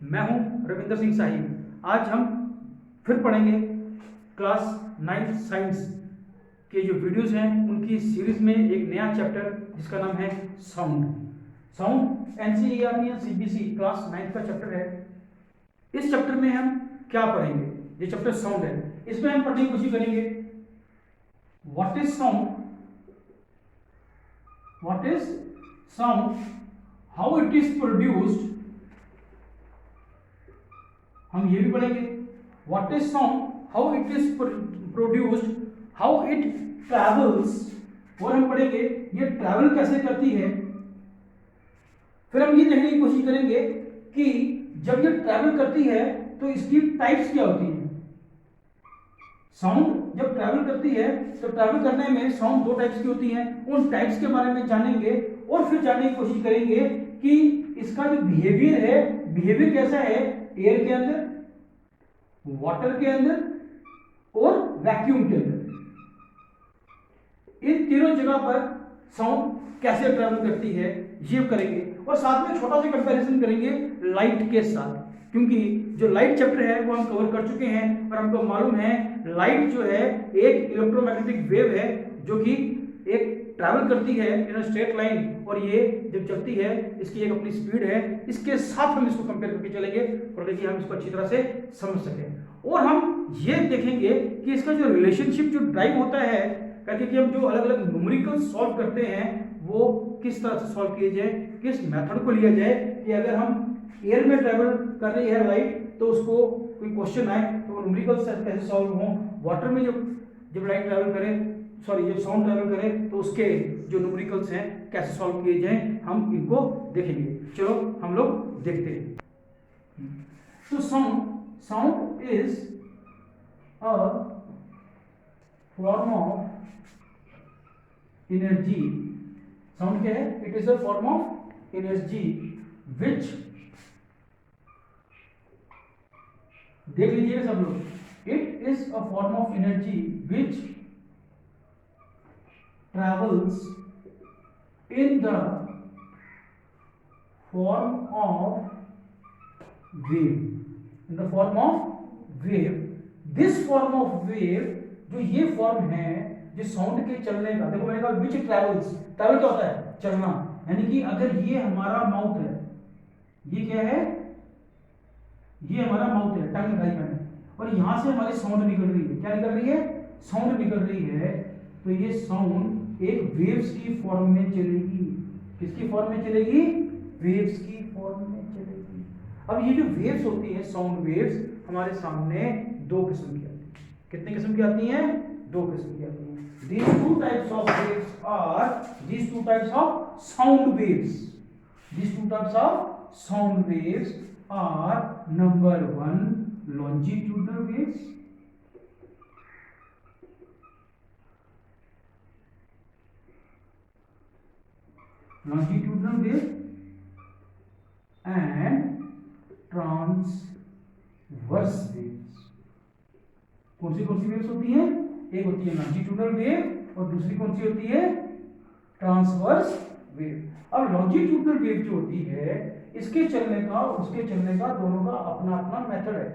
मैं हूं रविंदर सिंह साहिब। आज हम फिर पढ़ेंगे क्लास 9 साइंस के जो वीडियोस हैं उनकी सीरीज में एक नया चैप्टर जिसका नाम है साउंड एनसीईआरटी सीबीएसई क्लास 9 का चैप्टर है। इस चैप्टर में हम क्या पढ़ेंगे? ये चैप्टर साउंड है। इसमें हम पढ़ने की कोशिश करेंगे what is sound, how it is produced. हम ये भी पढ़ेंगे what is sound, how it is produced, how it travels, और हम पढ़ेंगे ये ट्रैवल कैसे करती है। फिर हम ये देखने की कोशिश करेंगे कि जब ये ट्रैवल करती है तो इसकी टाइप्स क्या होती हैं। साउंड जब ट्रैवल करती है तो ट्रैवल करने में साउंड दो टाइप्स की होती हैं, उन टाइप्स के बारे में जानेंगे और फिर जानने की कोशिश करेंगे कि इसका जो बिहेवियर है, बिहेवियर कैसा है एयर के अंदर, वाटर के अंदर और वैक्यूम के अंदर। इन तीनों जगह पर साउंड कैसे ट्रैवल करती है ये करेंगे, और साथ में छोटा सा कंपैरिजन करेंगे लाइट के साथ, क्योंकि जो लाइट चैप्टर है वो हम कवर कर चुके हैं और हमको मालूम है लाइट जो है एक इलेक्ट्रोमैग्नेटिक वेव है जो कि एक ट्रैवल करती है इन स्ट्रेट लाइन, और ये जब चलती है इसकी एक अपनी स्पीड है। इसके साथ हम इसको कंपेयर करके चलेंगे और ताकि हम इसको अच्छी तरह से समझ सकें। और हम ये देखेंगे कि इसका जो रिलेशनशिप जो ड्राइव होता है करके कि हम जो अलग अलग न्यूमेरिकल सॉल्व करते हैं वो किस तरह से सॉल्व किए जाए, किस मेथड को लिया जाए कि अगर हम एयर में ट्रेवल कर रही है लाइट तो उसको कोई क्वेश्चन आए तो वो न्यूमेरिकल कैसे सॉल्व हो, वाटर में जब लाइट ट्रैवल करे, जब साउंड ट्रैवल करे तो उसके जो न्यूमेरिकल्स हैं कैसे सॉल्व किए जाएं, हम इनको देखेंगे। चलो हम लोग देखते हैं। तो sound is a form of energy. Sound क्या है? It is a form of energy which, देख लीजिएगा सब लोग, it is a form of energy which travels in the form of wave, in the form of wave. this form of wave, जो ये form है जो साउंड के चलने का, देखो मैंने कहा विच ट्रैवल्स, ट्रैवल क्या होता है? चलना। यानी कि अगर ये हमारा माउथ है, ये क्या है? ये हमारा माउथ है, टंग लगाई मैंने, और यहां से हमारी साउंड निकल रही है। क्या निकल रही है? साउंड निकल रही है। तो ये साउंड एक वेव्स की फॉर्म में चलेगी। किसकी फॉर्म में चलेगी? वेव्स की फॉर्म में चलेगी। अब ये जो वेव्स होती है, साउंड वेव्स, हमारे सामने दो किस्म की आती है। कितने किस्म की आती हैं? दो किस्म की आती हैं। These two types of waves are, these two types of sound waves, these two types of sound waves are number one longitudinal waves, longitudinal wave and transverse waves। कौन सी वेव्स होती हैं? एक होती है लॉन्जिट्यूडनल वेव और दूसरी कौन सी होती है? Transverse wave. अब लॉन्जिट्यूडनल वेव जो होती है इसके चलने का उसके चलने का दोनों का अपना अपना मेथड है।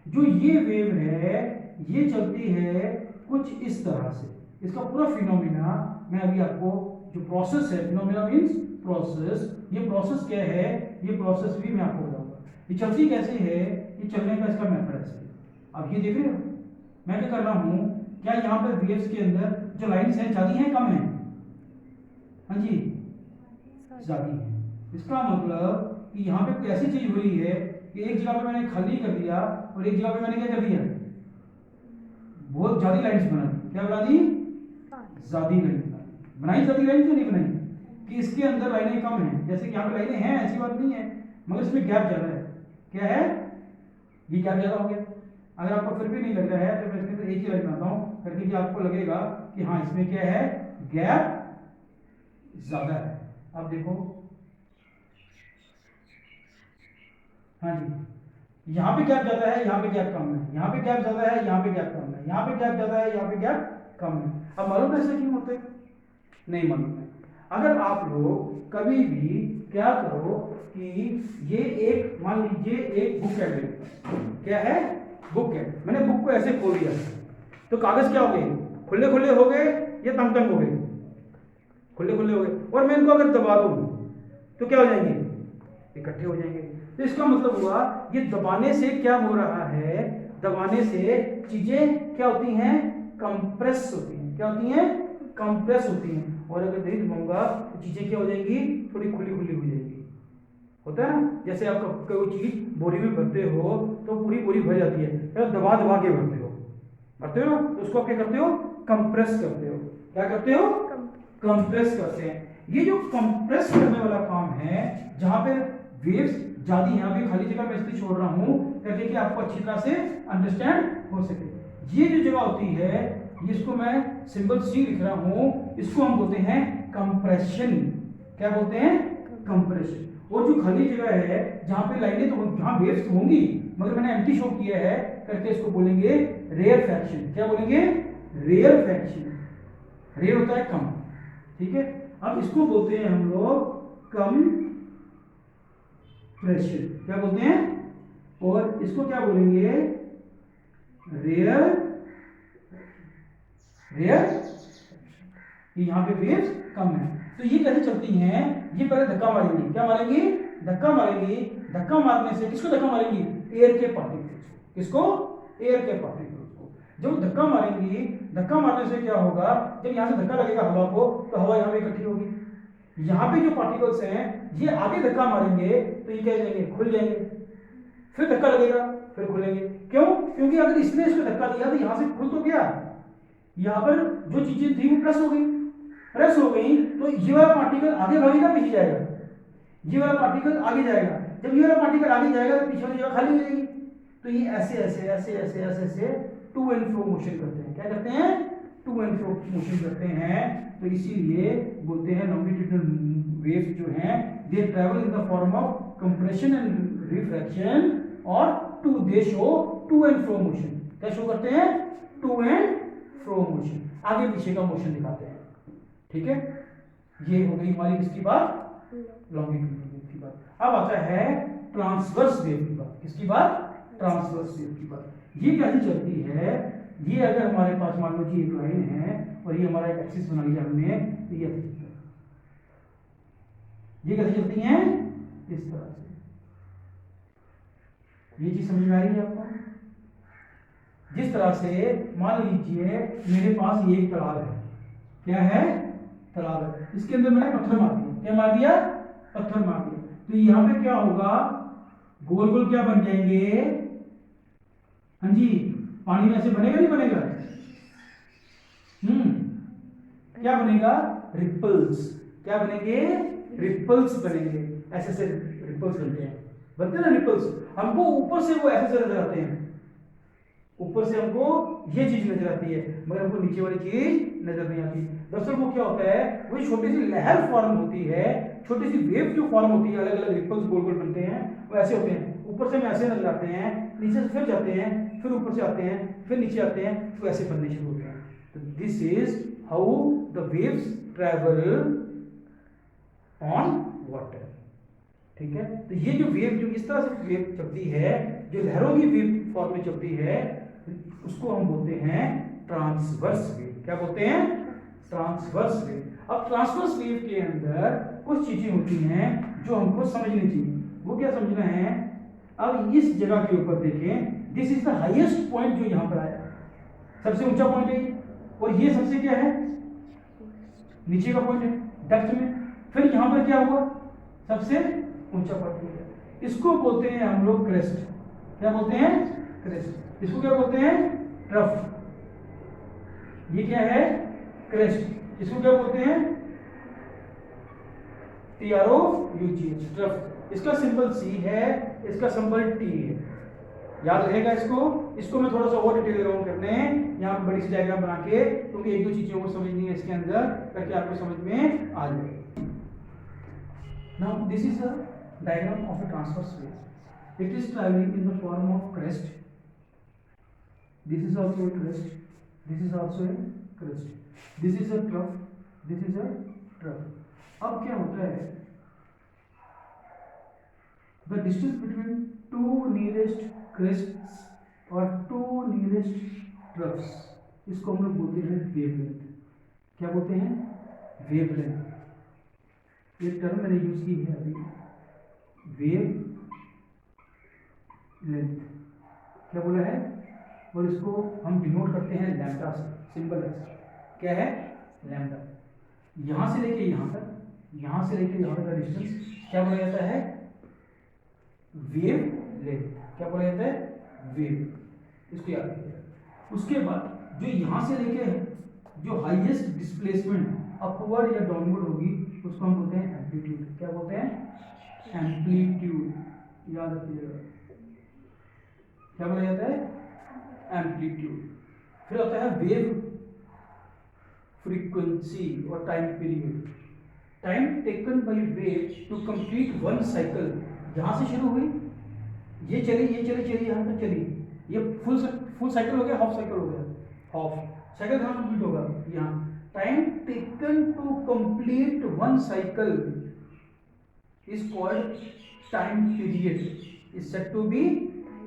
जो ये वेव है ये चलती है कुछ इस तरह से। इसका पूरा फिनोमिना मैं अभी आपको, जो प्रोसेस है, फिनोमिना मींस प्रोसेस, ये प्रोसेस क्या है ये प्रोसेस भी मैं आपको बताऊंगा। ये चलती कैसे है, ये चलने का इसका मेथड है। अब ये देख रहे हो मैं क्या कर रहा हूं, क्या यहाँ पे वेव्स के अंदर जो लाइंस हैं ज्यादा हैं कम हैं? हाँ जी, ज्यादा है। इसका मतलब कि यहाँ पे ऐसी चीज हुई है कि एक जगह पे मैंने खाली कर दिया और एक जगह पे मैंने क्या कर दिया? बहुत ज्यादा लाइंस बना दी। क्या बना दी? ज्यादा लाइन बनाई। ज्यादा लाइन क्यों नहीं बनाई? कि इसके अंदर लाइनें कम हैं। जैसे कि यहाँ पे लाइनें हैं, ऐसी बात नहीं है, मगर इसमें गैप ज्यादा है। क्या है? ये गैप ज्यादा हो गया। अगर आपको फिर भी नहीं लग रहा है तो मैं इसके अंदर एक ही लाइन बनाता हूँ करके कि आपको लगेगा कि हाँ इसमें क्या है, गैप ज्यादा है। अब देखो, हाँ जी, यहाँ पे गैप ज्यादा है, यहाँ पे गैप कम है, यहाँ पे गैप ज्यादा है, यहाँ पे गैप कम है, यहाँ पे गैप ज्यादा है, यहाँ पे गैप कम है। अब मालूम ऐसा क्यों होता है? नहीं मालूम है। अगर आप लोग कभी भी क्या करो कि ये एक, मान लीजिए एक बुक है मेरे पास, क्या है, बुक है, मैंने बुक को ऐसे खोल दिया तो कागज क्या हो गए, खुले खुले हो गए या तंग तंग हो गए, खुले खुले हो गए, और मैं इनको अगर दबा दूं तो क्या हो जाएंगे, इकट्ठे हो जाएंगे। तो इसका मतलब हुआ ये दबाने से क्या हो रहा है, दबाने से चीजें क्या होती हैं, कंप्रेस होती हैं, क्या होती हैं, कंप्रेस होती हैं, और अगर नहीं दबाऊंगा तो चीजें क्या हो जाएंगी, थोड़ी खुली खुली हो जाएगी। होता है ना, जैसे आप कोई चीज बोरी में भरते हो तो पूरी बोरी भर जाती है, फिर दबा दबा के भरते हो ना, तो उसको आप क्या करते हो, कंप्रेस करते हो, क्या करते हो, कंप्रेस करते हैं। ये जो कंप्रेस करने वाला काम है, जहां पे वेव्स ज्यादा, यहाँ पे खाली जगह मैं इसलिए छोड़ रहा हूँ ताकि कि आपको अच्छी तरह से अंडरस्टैंड हो सके। ये जो जगह होती है, इसको मैं सिंबल सी लिख रहा हूँ, इसको हम बोलते हैं कंप्रेशन। क्या बोलते हैं, कंप्रेशन। और जो खाली जगह है जहाँ पे लाइनें तो जहाँ वेव्स होंगी मगर मैंने एम्प्टी शो किया है करके, इसको बोलेंगे रेयरफैक्शन। क्या बोलेंगे, रेयरफैक्शन। रेयर होता है कम, ठीक है। अब इसको बोलते हैं हम लोग कंप्रेशन, क्या बोलते हैं, और इसको क्या बोलेंगे, रेयर, यहाँ पे वेव्स कम है। तो ये कैसे चलती हैं, ये पहले धक्का मारेंगी, क्या मारेंगी, धक्का मारेंगी, धक्का मारने से किसको धक्का मारेंगी, एयर के पार्टिकल्स को, किसको, एयर के पार्टिकल्स को। जब धक्का मारेंगी, धक्का मारने से क्या होगा, जब यहाँ से धक्का लगेगा हवा को तो हवा यहाँ पे इकट्ठी होगी, यहाँ पे जो पार्टिकल्स हैं ये आगे धक्का मारेंगे तो ये क्या जाएंगे, खुल जाएंगे, फिर धक्का लगेगा फिर खुलेंगे। क्यों, क्योंकि अगर इसने इसको धक्का दिया तो यहाँ से खुल तो गया, यहाँ पर जो चीजें थी वो प्रेस हो गई, प्रेस हो गई तो ये वाला पार्टिकल आगे भागेगा पीछे जाएगा, ये वाला पार्टिकल आगे जाएगा, जब ये वाला पार्टिकल आगे जाएगा तो पीछे वाली जगह खाली मिलेगी। तो ये ऐसे ऐसे ऐसे ऐसे ऐसे ऐसे टू एंड फ्रो मोशन करते हैं, क्या करते हैं, टू एंड फ्रो मोशन करते हैं। तो इसीलिए बोलते हैं लॉन्गिट्यूडिनल वेव्स जो हैं they travel in the form of compression and refraction, और to they show to and fro motion. क्या शो करते हैं, टू एंड फ्रो मोशन, आगे पीछे का मोशन दिखाते हैं, ठीक है। ये हो गई हमारी किसकी बात, लॉन्गिट्यूडिनल वेव की बात। अब आता है ट्रांसवर्स वेव की बात, किसकी बात, ट्रांसवर्स वेव की बात। ये कैसे चलती है, ये अगर हमारे पास मान लो जी एक लाइन है और ये हमारा एक एक्सिस बना लिया हमने, तो ये कैसे चलती हैं, इस तरह से। ये चीज समझ में आ रही है आपको, जिस तरह से मान लीजिए मेरे पास ये एक तालाब है, क्या है, तालाब है, इसके अंदर मैंने पत्थर मार दिया, क्या मार दिया, पत्थर मार दिया, तो यहाँ पे क्या होगा, गोल गोल क्या बन जाएंगे, हाँ जी, पानी में ऐसे बनेगा नहीं बनेगा, क्या बनेगा, रिपल्स, क्या बनेंगे, रिपल्स बनेंगे, ऐसे ऐसे रिपल्स बनते हैं, बनते हैं ना रिपल्स। हमको ऊपर से वो ऐसे नजर आते हैं, ऊपर से हमको ये चीज नजर आती है मगर हमको नीचे वाली चीज नजर नहीं आती। दरअसल वो क्या होता है, वो छोटी सी लहर फॉर्म होती है, छोटी सी वेव जो फॉर्म होती है, अलग अलग रिपल्स गोल गोल बनते हैं, वो ऐसे होते हैं, ऊपर से में ऐसे नजर आते हैं, नीचे से फिर जाते हैं, फिर ऊपर से आते हैं, फिर नीचे आते हैं, तो ऐसे बनने शुरू होते हैं। तो this is how the waves travel on water, ठीक है। तो ये जो वेव जो इस तरह से वेव चलती है, जो लहरों की वेव फॉर्म में चलती है, उसको हम बोलते हैं ट्रांसवर्स वेव। क्या बोलते हैं, ट्रांसवर्स वेव। अब ट्रांसवर्स वेव के अंदर कुछ चीजें होती हैं जो हमको समझनी चाहिए। वो क्या समझना है, अब इस जगह के ऊपर देखें, this is the highest point जो यहां पर आया, सबसे ऊंचा पॉइंट है, और ये सबसे क्या है, नीचे का पॉइंट है डेप्थ में। फिर यहां पर क्या हुआ, सबसे ऊंचा पॉइंट हो गया, इसको बोलते हैं हम लोग क्रेस्ट। क्या बोलते हैं, क्रेस्ट। इसको क्या बोलते हैं, ट्रफ। ये क्या है, क्रेस्ट। इसको क्या बोलते हैं, TROUGH, ट्रफ। इसका सिंबल C है, इसका सिंबल T है, याद रहेगा इसको। इसको मैं थोड़ा सा और डिटेल ले रहा हूँ करने, यहाँ पे बड़ी सी डायग्राम बना के, क्योंकि एक दो चीजों को समझनी है इसके अंदर, ताकि आपको समझ में आ जाए। Now this is a diagram of a transverse wave. It is traveling in the form of crest. This is also a crest. This is also a crest. This is a trough. This is a trough. अब क्या होता है, the distance between two nearest crests और two nearest troughs, इसको हम लोग बोलते हैं वेवलेंथ। क्या बोलते हैं? वेवलेंथ। ये टर्म मैंने यूज की है अभी, वेव लेंथ। क्या बोला है? और इसको हम डिनोट करते हैं लैम्डा से, सिंबल है। क्या है? लैम्डा। यहां से लेके यहां तक, यहां से लेके यहां तक का डिस्टेंस क्या बोला जाता है? Wave length. क्या बोला जाता है? वेव। इसको याद रखिएगा। उसके बाद जो यहां से लेके जो हाईएस्ट डिस्प्लेसमेंट अपवर्ड या डाउनवर्ड होगी उसको हम बोलते हैं एम्पलीट्यूड। क्या बोलते हैं? एम्पलीट्यूड। याद रखिएगा। क्या बोला जाता है? एम्पलीट्यूड। फिर आता है वेव फ्रीक्वेंसी और time period. Time taken by wave to complete one cycle. जहां से शुरू हुई, ये चली यहां तक चली, ये फुल साइकिल हो गया, हाफ साइकिल हो गया। हाफ साइकिल कहां कंप्लीट होगा? यहाँ। Time taken to complete one cycle is called time period, is said to be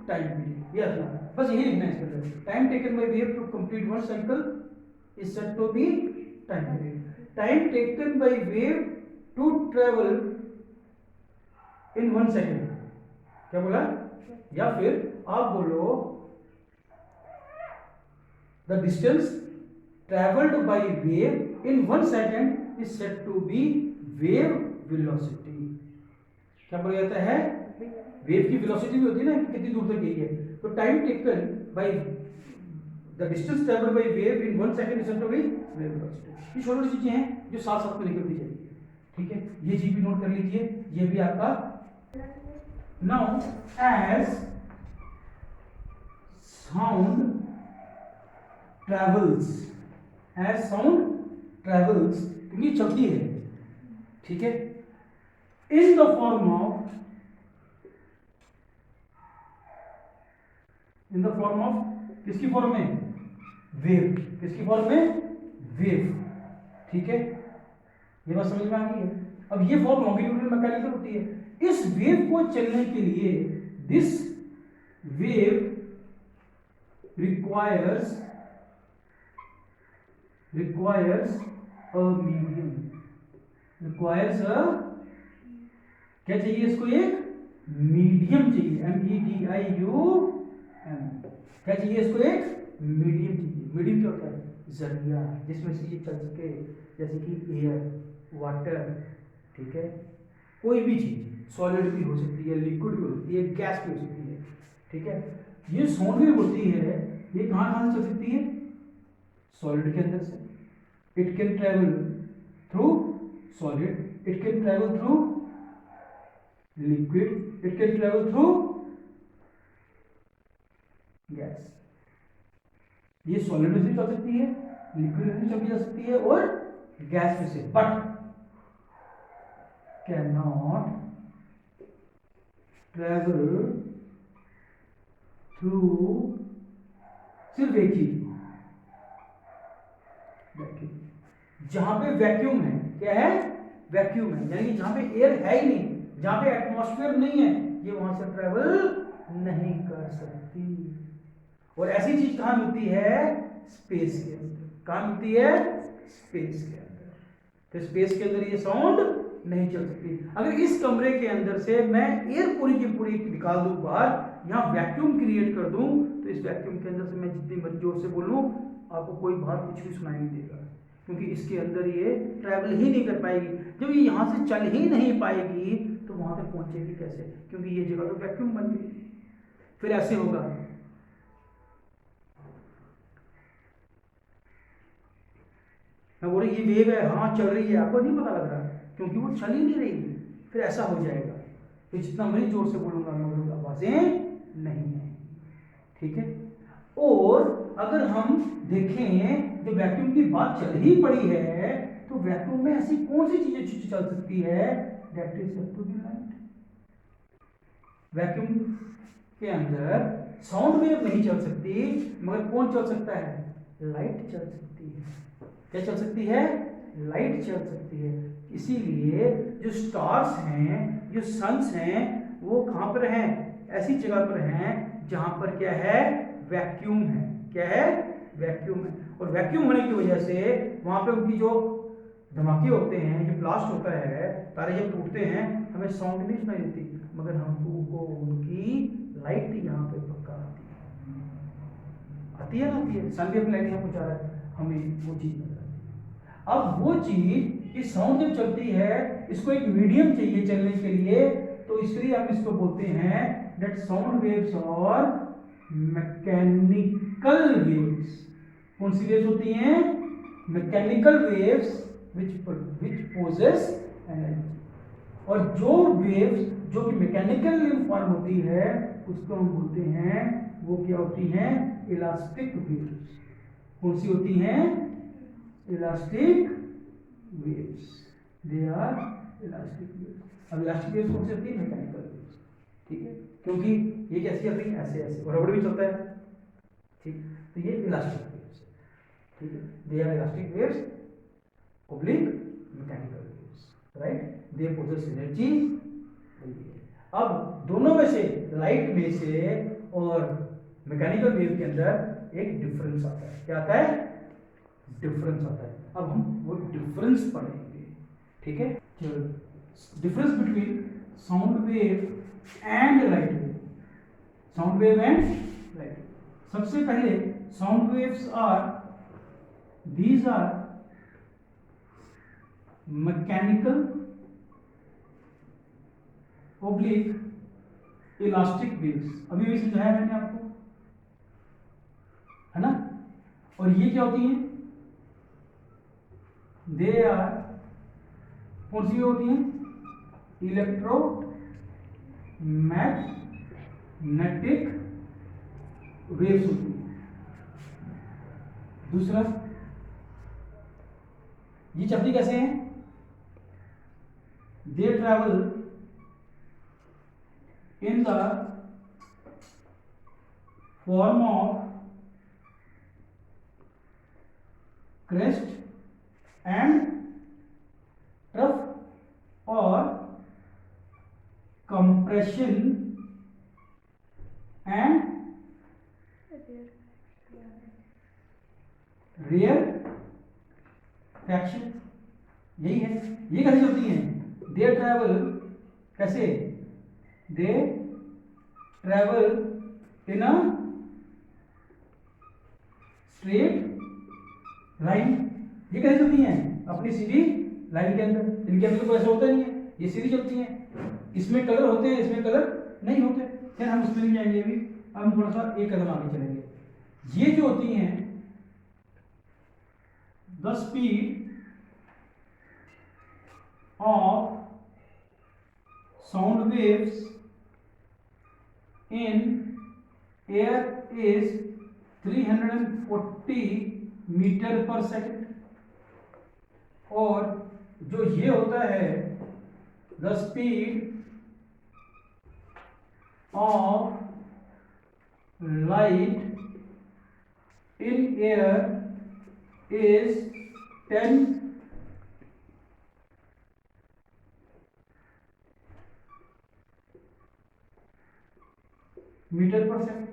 time period. ये रखना, बस यही लिखना है इसके अंदर। Time taken by wave to complete one cycle is said to be time period. Time taken by wave to travel in 1 second. क्या बोला? या फिर आप बोलो the distance traveled by wave in 1 second is said to be wave velocity. क्या बोला जाता है? वेव की वेलोसिटी भी होती है ना, कितनी दूर तक गई है। तो time taken bye The distance traveled by wave in 1 second is said to be wave velocity. ये छोटी चीजें हैं जो साथ साथ में निकलती जाएगी। ठीक है, ये चीज भी नोट कर लीजिए, ये भी आपका। Now as sound travels, क्योंकि चलती है, ठीक है, in the form of किसकी फॉर्म में? वेव। किसकी फॉर्म में? वेव। ठीक है, ये बात समझ में आ गई है। अब ये फॉर्म लॉन्गिट्यूडनल मैकेनिकल होती है। इस वेव को चलने के लिए this wave requires a medium. Requires a, क्या चाहिए इसको? एक मीडियम चाहिए। MEDIUM। क्या चाहिए इसको? एक मीडियम चाहिए। मीडियम क्या होता है? जरिया, जिसमें से ये चल सके, जैसे कि एयर, वाटर, ठीक है, कोई भी चीज, सॉलिड भी हो सकती है, लिक्विड भी हो सकती है, गैस भी हो सकती है। ठीक है, ये साउंड वेव होती है, ये कहां से चल सकती है? सॉलिड के अंदर से। It can travel through solid, it can travel through liquid, it can travel through gas. ये सॉलिड में से चल सकती है, लिक्विड में से चली जा सकती है और गैस में से, but can not travel through, सिर्फ एक चीज, वैक्यूम। जहां पे वैक्यूम है, क्या है? वैक्यूम है, यानी जहां पे एयर है ही नहीं, जहां पे एटमॉस्फेयर नहीं है, ये वहां से ट्रेवल नहीं कर सकती। और ऐसी चीज कहां मिलती है? स्पेस के अंदर। कहां मिलती है? स्पेस के अंदर। तो स्पेस के अंदर ये साउंड नहीं चल सकती। अगर इस कमरे के अंदर से मैं एयर पूरी की पूरी निकाल दूं बाहर, यहां वैक्यूम क्रिएट कर दूं, तो इस वैक्यूम के अंदर से मैं जितनी मर्जी जोर से बोलूं, आपको कोई बाहर कुछ भी सुनाई नहीं देगा, क्योंकि इसके अंदर ये ट्रैवल ही नहीं कर पाएगी। जब ये यहां से चल ही नहीं पाएगी तो वहां तक पहुंचेगी कैसे? क्योंकि ये जगह तो वैक्यूम बन गई। फिर ऐसे होगा, मैं बोल रही ये वेव है, हाँ चल रही है, आपको नहीं पता लग रहा क्योंकि वो चल ही नहीं रही। फिर ऐसा हो जाएगा, तो जितना मर्जी जोर से बोलूंगा मगर आवाजें नहीं है। ठीक है, और अगर हम देखें जो वैक्यूम की बात चल ही पड़ी है, तो वैक्यूम में ऐसी कौन सी चीजें चल सकती है? That is said to be light. Vacuum के अंदर साउंड वेव नहीं चल सकती, मगर कौन चल सकता है? लाइट चल सकती है। क्या चल सकती है? लाइट चल सकती है। इसीलिए जो स्टार्स हैं, जो सन्स हैं, वो कहाँ पर हैं, ऐसी जगह पर हैं जहाँ पर क्या है, वैक्यूम है। क्या है, वैक्यूम है। और वैक्यूम होने की वजह से वहाँ पे उनकी जो धमाके होते हैं, जो ब्लास्ट होता है, तारे जब टूटते हैं हमें साउंड नहीं सुनाई देती, मगर हमको उनकी लाइट यहाँ पे पक्का आती है ना, आती है। सन भी अपनी लाइट यहाँ पहुँचा रहा है, हमें वो चीज़ नजर आती है। अब वो चीज़, इस साउंड जब चलती है, इसको एक मीडियम चाहिए चलने के लिए, तो इसलिए हम इसको बोलते हैं दैट साउंड वेव्स और मैकेनिकल वेव्स। कौन सी वेव्स होती हैं, mechanical waves which possess energy। और जो वेव्स जो कि मैकेनिकल फॉर्म होती है उसको हम बोलते हैं, वो क्या होती हैं, इलास्टिक वेव्स। कौन सी होती हैं, elastic waves, they are elastic waves. अब इलास्टिक वेव्स कौन सी होती है, मैकेनिकल वेव्स। ठीक है, क्योंकि ये कैसी चलती है, ऐसे ऐसे, और रबड़ भी चलता है। ठीक, तो ये इलास्टिक वेव्स है। ठीक है, they are elastic waves oblique mechanical waves, right? They possess energy। अब दोनों में से, लाइट में से और मैकेनिकल वेव के अंदर एक डिफरेंस आता है। क्या आता है, डिफरेंस आता है। अब हम वो डिफरेंस पढ़ेंगे। ठीक है, चलो, difference between sound wave and light wave. Sound wave and light. सबसे पहले sound waves are, these are mechanical oblique elastic waves. अभी भी समझाया मैंने आपको, है ना। और ये क्या होती हैं, दे आर, कौन सी होती हैं, इलेक्ट्रो मैग्नेटिक वेव्स होती हैं। दूसरा, ये चलती कैसे हैं, they travel in the form of crest and trough or compression and rarefaction। यही है। ये कैसे चलती हैं, दे ट्रैवल, कैसे, दे travel in a straight line. ये कैसे चलती हैं, अपनी सीधी लाइन के अंदर। इनके अंदर तो ऐसा होता नहीं है, ये सीधी चलती हैं। इसमें कलर होते हैं, इसमें कलर नहीं होते। फिर हम उसमें नहीं जाएंगे अभी, हम थोड़ा सा एक कदम आगे चलेंगे। ये जो होती हैं, the speed of sound waves in air is 340 metre per second. और जो ये होता है, the speed of light in air is 10 metre per second.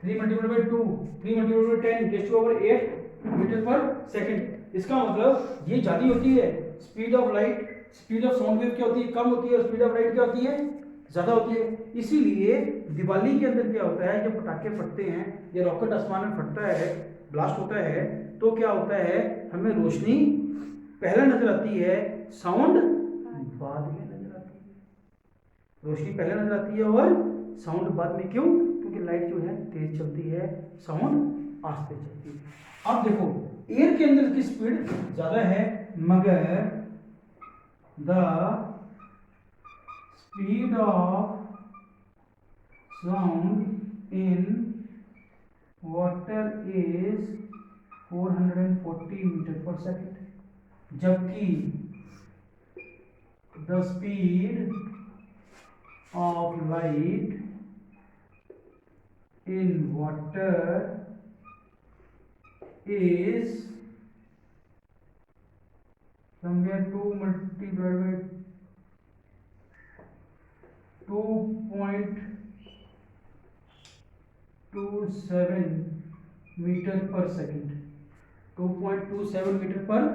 3 multiply by 2, 3 multiply by 10 raise to power 8 metre per second. इसका मतलब ये ज्यादा होती है speed of light. Speed of sound wave क्या होती है, कम होती है, और स्पीड ऑफ लाइट क्या होती है, ज्यादा होती है। इसीलिए दिवाली के अंदर क्या होता है, जब पटाखे फटते हैं या रॉकेट आसमान में फटता है, ब्लास्ट होता है, तो क्या होता है, हमें रोशनी पहले नजर आती है, साउंड बाद में नजर आती है। रोशनी पहले नजर आती है और साउंड बाद में। क्यों, क्योंकि लाइट जो है तेज चलती है, साउंड आस्ते चलती है। अब देखो, एयर के अंदर की स्पीड ज्यादा है, मगर the speed of sound in water is 440 metre per second, जबकि the speed of light in water is somewhere 2 multiplied by 2.27 metre per second, 2.27 metre per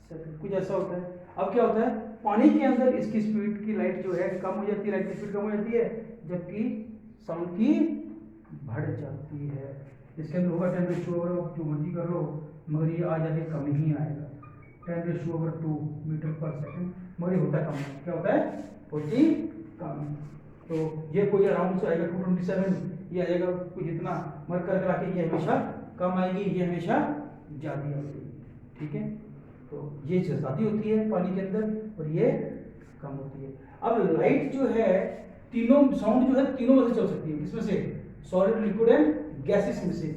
second, कुछ ऐसा होता है। अब क्या होता है, पानी के अंदर इसकी स्पीड की लाइट जो है कम हो जाती है, लाइट की स्पीड कम हो जाती है, जबकि साउंड की बढ़ जाती है। इसके अंदर होगा 10⁻⁴, जो मर्जी कर लो, मगर ये आ जाके कम ही आएगा, 10⁻² मीटर पर सेकंड, मगर ये होता कम, क्या होता है, होती कम। तो ये कोई अराउंड से आएगा 227, ये आएगा कुछ इतना, मगर कर करा के ये हमेशा कम आएगी, ये हमेशा ज़्यादा आएगी, ठीक है। तो ये ज़्यादा होती है पानी के अंदर और ये कम होती है। अब लाइट जो है तीनों, साउंड जो है तीनों में से चल सकती है, किसमें से, सॉलिड, लिक्विड एंड गैसेस में से,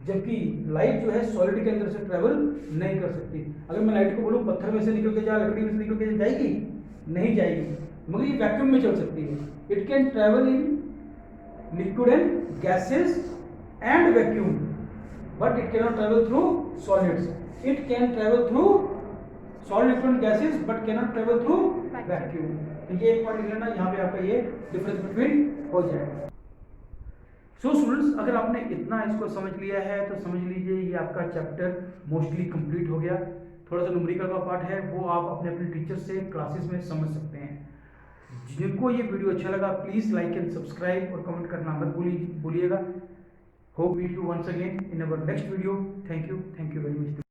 जबकि लाइट जो है सॉलिड के अंदर से ट्रेवल नहीं कर सकती। अगर मैं लाइट को बोलूँ पत्थर में से निकल के जा, लकड़ी में से निकल के जाएगी, नहीं जाएगी, मगर ये वैक्यूम में चल सकती है। It can travel in liquid and gases and vacuum, but it can not travel through solids. It can travel through solid, liquid, gases, but can not travel through vacuum. तो ये एक पॉइंट लिख लेना, यहाँ पे आपका ये डिफरेंस बिटवीन हो जाएगा। सो स्टूडेंट्स, अगर आपने इतना इसको समझ लिया है तो समझ लीजिए ये आपका चैप्टर मोस्टली कंप्लीट हो गया। थोड़ा सा न्यूमेरिकल का पार्ट है, वो आप अपने अपने टीचर से क्लासेस में समझ सकते हैं। जिनको ये वीडियो अच्छा लगा प्लीज़ लाइक एंड सब्सक्राइब और कमेंट करना मत भूलिएगा। Hope meet you once again in our next video. Thank you very much.